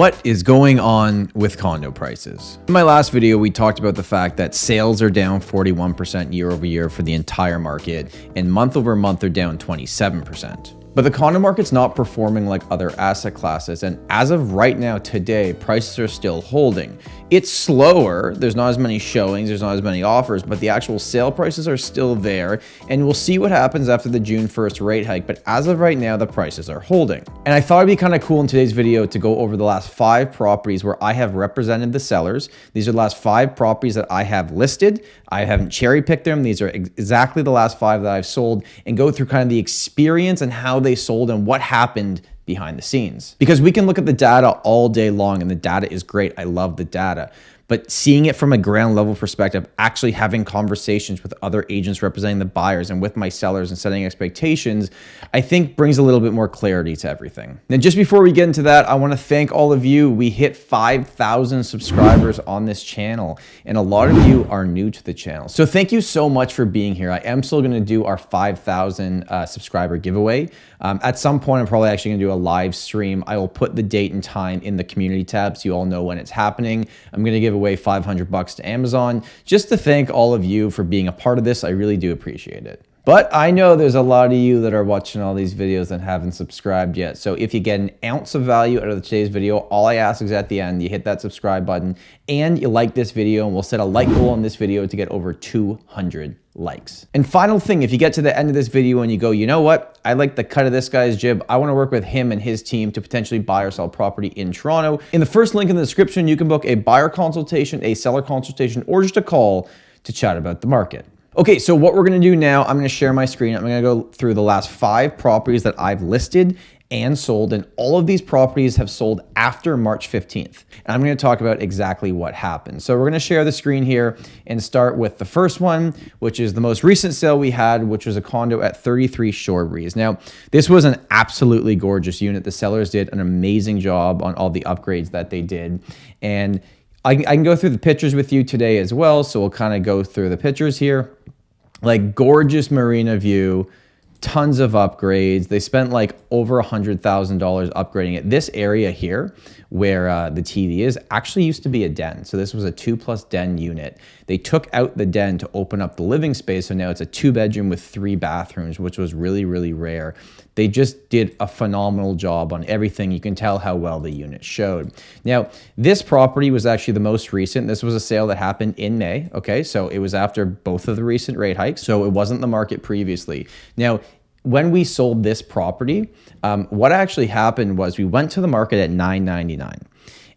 What is going on with condo prices? In my last video, we talked about the fact that sales are down 41% year over year for the entire market, and month over month they're down 27%. But the condo market's not performing like other asset classes, and as of right now, today, prices are still holding. It's slower, there's not as many showings, there's not as many offers, but the actual sale prices are still there, and we'll see what happens after the June 1st rate hike, but as of right now, the prices are holding. And I thought it'd be kind of cool in today's video to go over the last 5 properties where I have represented the sellers. These are the last 5 properties that I have listed. I haven't cherry picked them. These are exactly the last 5 that I've sold, and go through kind of the experience and how they sold and what happened behind the scenes. Because we can look at the data all day long, and the data is great. I love the data. But seeing it from a ground level perspective, actually having conversations with other agents representing the buyers and with my sellers and setting expectations, I think brings a little bit more clarity to everything. And just before we get into that, I want to thank all of you. We hit 5,000 subscribers on this channel, and a lot of you are new to the channel. So thank you so much for being here. I am still going to do our 5,000 subscriber giveaway. At some point, I'm probably actually going to do a live stream. I will put the date and time in the community tab so you all know when it's happening. I'm going to give away $500 to Amazon just to thank all of you for being a part of this. I really do appreciate it. But I know there's a lot of you that are watching all these videos and haven't subscribed yet. So if you get an ounce of value out of today's video, all I ask is at the end, you hit that subscribe button and you like this video, and we'll set a like goal on this video to get over 200 likes. And final thing, if you get to the end of this video and you go, you know what? I like the cut of this guy's jib. I want to work with him and his team to potentially buy or sell property in Toronto. In the first link in the description, you can book a buyer consultation, a seller consultation, or just a call to chat about the market. Okay, so what we're gonna do now, I'm gonna share my screen. I'm gonna go through the last 5 properties that I've listed and sold, and all of these properties have sold after March 15th. And I'm gonna talk about exactly what happened. So we're gonna share the screen here and start with the first one, which is the most recent sale we had, which was a condo at 33 Shore Breeze. Now, this was an absolutely gorgeous unit. The sellers did an amazing job on all the upgrades that they did. And I can go through the pictures with you today as well. So we'll kind of go through the pictures here. Like gorgeous marina view, tons of upgrades. They spent like over $100,000 upgrading it. This area here where the TV is actually used to be a den. So this was a 2+ den unit. They took out the den to open up the living space. So now it's a 2-bedroom with 3 bathrooms, which was really, really rare. They just did a phenomenal job on everything. You can tell how well the unit showed. Now, this property was actually the most recent. This was a sale that happened in May. Okay, so it was after both of the recent rate hikes. So it wasn't the market previously. Now, when we sold this property, what actually happened was we went to the market at $999.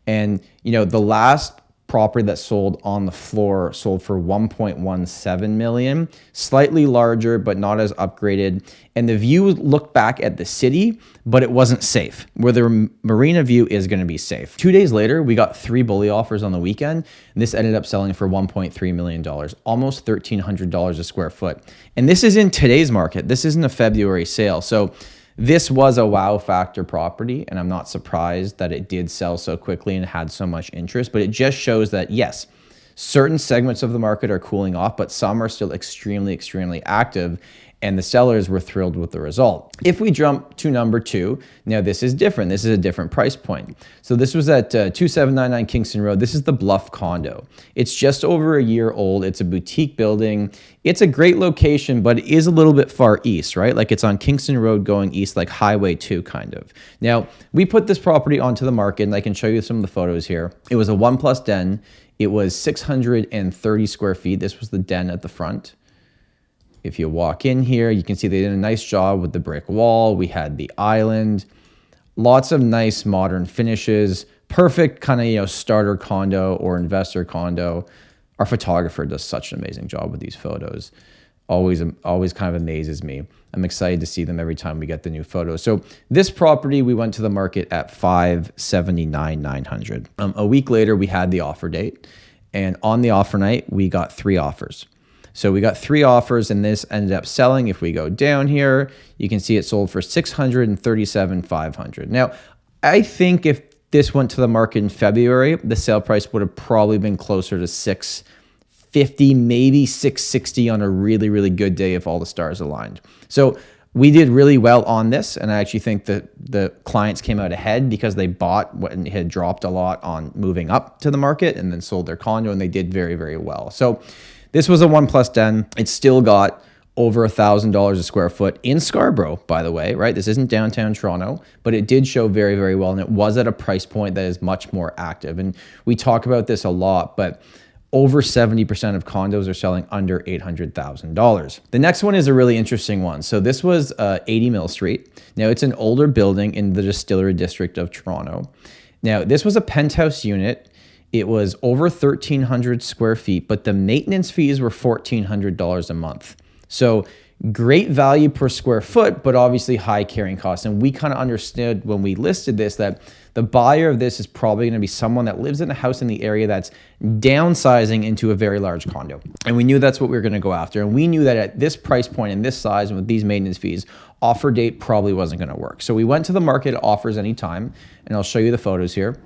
And, you know, the last property that sold on the floor sold for $1.17 million, slightly larger, but not as upgraded. And the view looked back at the city, but it wasn't safe, where the marina view is going to be safe. 2 days later, we got 3 bully offers on the weekend, and this ended up selling for $1.3 million, almost $1,300 a square foot. And this is in today's market. This isn't a February sale. So this was a wow factor property, and I'm not surprised that it did sell so quickly and had so much interest, but it just shows that yes, certain segments of the market are cooling off, but some are still extremely, extremely active, and the sellers were thrilled with the result. If we jump to number 2, now this is different. This is a different price point. So this was at 2799 Kingston Road. This is the Bluff condo. It's just over a year old. It's a boutique building. It's a great location, but it is a little bit far east, right? Like it's on Kingston Road going east, like Highway 2 kind of. Now, we put this property onto the market, and I can show you some of the photos here. It was a 1+ den. It was 630 square feet. This was the den at the front. If you walk in here, you can see they did a nice job with the brick wall. We had the island, lots of nice modern finishes, perfect kind of, you know, starter condo or investor condo. Our photographer does such an amazing job with these photos. Always kind of amazes me. I'm excited to see them every time we get the new photos. So this property, we went to the market at $579,900. A week later, we had the offer date, and on the offer night, we got 3 offers. So we got 3 offers, and this ended up selling. If we go down here, you can see it sold for $637,500. Now, I think if this went to the market in February, the sale price would have probably been closer to $650, maybe $660 on a really, really good day if all the stars aligned. So We did really well on this, and I actually think that the clients came out ahead because they bought when it had dropped a lot on moving up to the market and then sold their condo, and they did very, very well. So this was a 1+10. It still got over $1,000 a square foot in Scarborough, by the way, right? This isn't downtown Toronto, but it did show very, very well, and it was at a price point that is much more active. And we talk about this a lot, but over 70% of condos are selling under $800,000. The next one is a really interesting one. So this was 80 Mill Street. Now it's an older building in the Distillery District of Toronto. Now this was a penthouse unit. It was over 1,300 square feet, but the maintenance fees were $1,400 a month. So great value per square foot, but obviously high carrying costs. And we kind of understood when we listed this that the buyer of this is probably going to be someone that lives in a house in the area that's downsizing into a very large condo. And we knew that's what we were going to go after. And we knew that at this price point and this size and with these maintenance fees, offer date probably wasn't going to work. So we went to the market offers anytime, and I'll show you the photos here.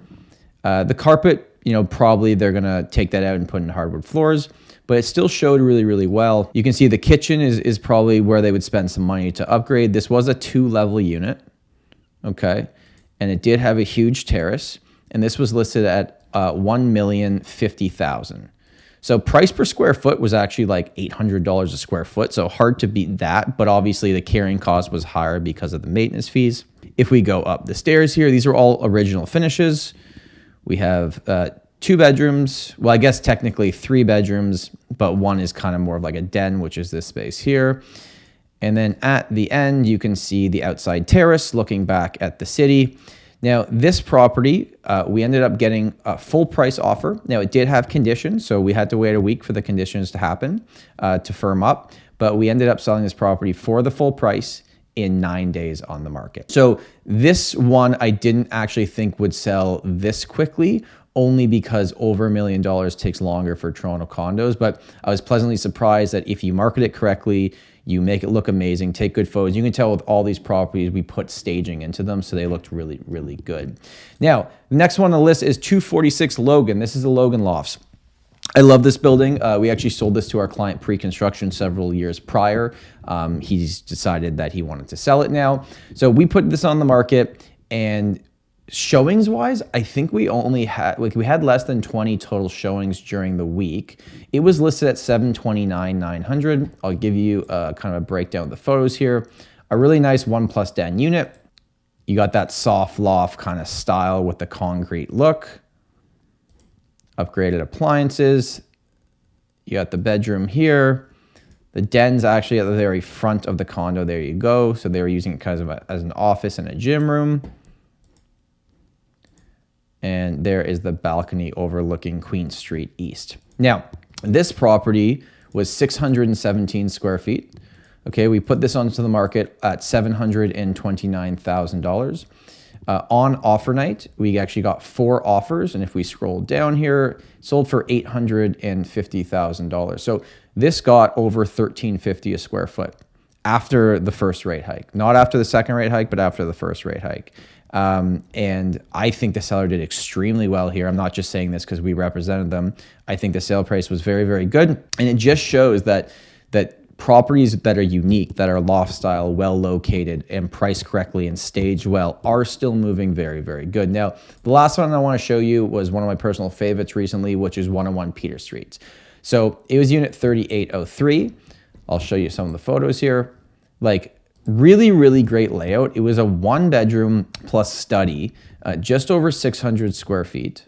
The carpet, probably they're going to take that out and put in hardwood floors, but it still showed really, really well. You can see the kitchen is probably where they would spend some money to upgrade. This was a 2-level unit, okay? And it did have a huge terrace, and this was listed at $1,050,000. So price per square foot was actually like $800 a square foot, so hard to beat that, but obviously the carrying cost was higher because of the maintenance fees. If we go up the stairs here, these are all original finishes. We have 2 bedrooms. Well, I guess technically 3 bedrooms, but one is kind of more of like a den, which is this space here. And then at the end, you can see the outside terrace looking back at the city. Now, this property, we ended up getting a full price offer. Now, it did have conditions, so we had to wait a week for the conditions to happen, to firm up. But we ended up selling this property for the full price in 9 days on the market. So this one, I didn't actually think would sell this quickly, only because over $1 million takes longer for Toronto condos. But I was pleasantly surprised that if you market it correctly, you make it look amazing, take good photos. You can tell with all these properties, we put staging into them, so they looked really, really good. Now, the next one on the list is 246 Logan. This is the Logan Lofts. I love this building. We actually sold this to our client pre-construction several years prior. He's decided that he wanted to sell it now. So we put this on the market, and showings wise, I think we only had, we had less than 20 total showings during the week. It was listed at $729,900. I'll give you kind of a breakdown of the photos here. A really nice 1+10 unit. You got that soft loft kind of style with the concrete look. Upgraded appliances. You got the bedroom here. The den's actually at the very front of the condo. There you go. So they were using it kind of as an office and a gym room. And there is the balcony overlooking Queen Street East. Now, this property was 617 square feet. Okay, we put this onto the market at $729,000. On offer night, we actually got 4 offers. And if we scroll down here, sold for $850,000. So this got over $1,350 a square foot after the first rate hike. Not after the second rate hike, but after the first rate hike. And I think the seller did extremely well here. I'm not just saying this because we represented them. I think the sale price was very, very good. And it just shows that properties that are unique, that are loft style, well located and priced correctly and staged well are still moving very, very good. Now, the last one I want to show you was one of my personal favorites recently, which is 101 Peter Street. So it was unit 3803. I'll show you some of the photos here. Like, really, really great layout. It was a 1-bedroom plus study, just over 600 square feet.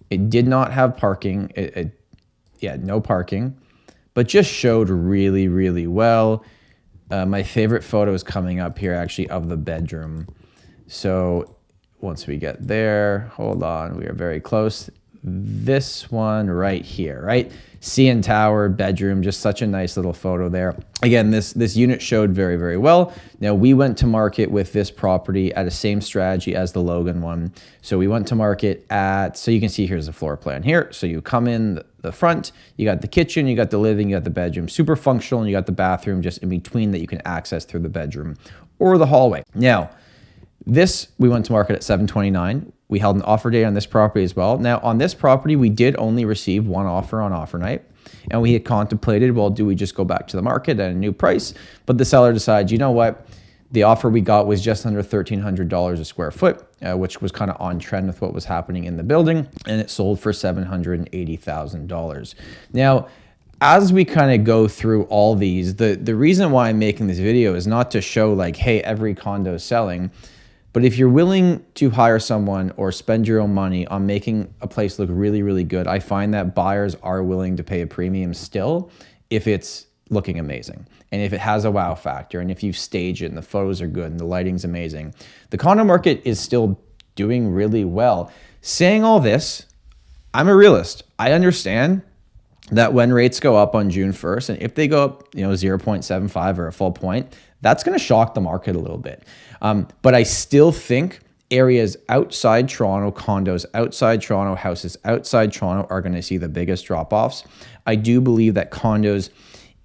It did not have parking. No parking, but just showed really, really well. My favorite photo is coming up here actually of the bedroom. So once we get there, hold on, we are very close. This one right here, right? CN Tower, bedroom, just such a nice little photo there. Again, this unit showed very, very well. Now, we went to market with this property at the same strategy as the Logan one. So we went to market at, so you can see here's the floor plan here. So you come in the front, you got the kitchen, you got the living, you got the bedroom, super functional, and you got the bathroom just in between that you can access through the bedroom or the hallway. Now, this, we went to market at $729,000. We held an offer date on this property as well. Now, on this property, we did only receive 1 offer on offer night. And we had contemplated, well, do we just go back to the market at a new price? But the seller decided, you know what? The offer we got was just under $1,300 a square foot, which was kind of on trend with what was happening in the building, and it sold for $780,000. Now, as we kind of go through all these, the reason why I'm making this video is not to show like, hey, every condo is selling, but if you're willing to hire someone or spend your own money on making a place look really, really good, I find that buyers are willing to pay a premium still if it's looking amazing. And if it has a wow factor, and if you stage it and the photos are good and the lighting's amazing, the condo market is still doing really well. Saying all this, I'm a realist. I understand that when rates go up on June 1st, and if they go up, 0.75 or a full point, that's going to shock the market a little bit. But I still think areas outside Toronto, condos outside Toronto, houses outside Toronto are going to see the biggest drop-offs. I do believe that condos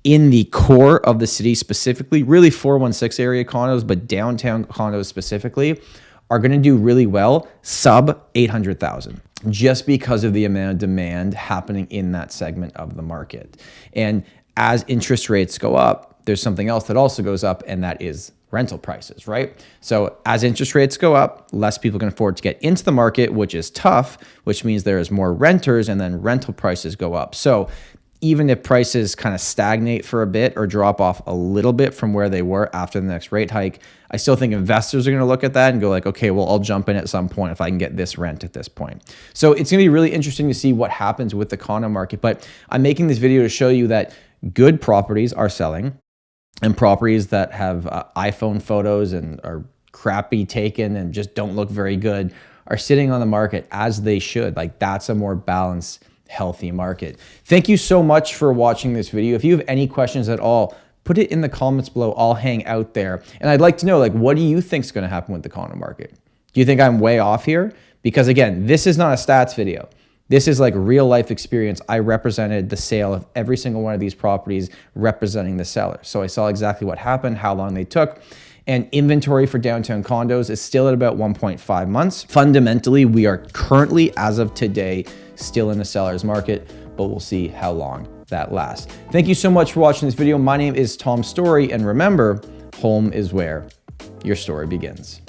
in the core of the city specifically, really 416 area condos, but downtown condos specifically, are going to do really well sub 800,000 just because of the amount of demand happening in that segment of the market. And as interest rates go up, there's something else that also goes up, and that is rental prices, right? So as interest rates go up, less people can afford to get into the market, which is tough, which means there's more renters, and then rental prices go up. So even if prices kind of stagnate for a bit or drop off a little bit from where they were after the next rate hike, I still think investors are going to look at that and go like, okay, well, I'll jump in at some point if I can get this rent at this point. So it's going to be really interesting to see what happens with the condo market. But I'm making this video to show you that good properties are selling, and properties that have iPhone photos and are crappy taken and just don't look very good are sitting on the market as they should. Like, that's a more balanced, healthy market. Thank you so much for watching this video. If you have any questions at all, put it in the comments below. I'll hang out there. And I'd like to know, like, what do you think is going to happen with the condo market? Do you think I'm way off here? Because again, this is not a stats video. This is like real life experience. I represented the sale of every single one of these properties representing the seller. So I saw exactly what happened, how long they took. And inventory for downtown condos is still at about 1.5 months. Fundamentally, we are currently, as of today, still in the seller's market, but we'll see how long that lasts. Thank you so much for watching this video. My name is Tom Storey, and remember, home is where your story begins.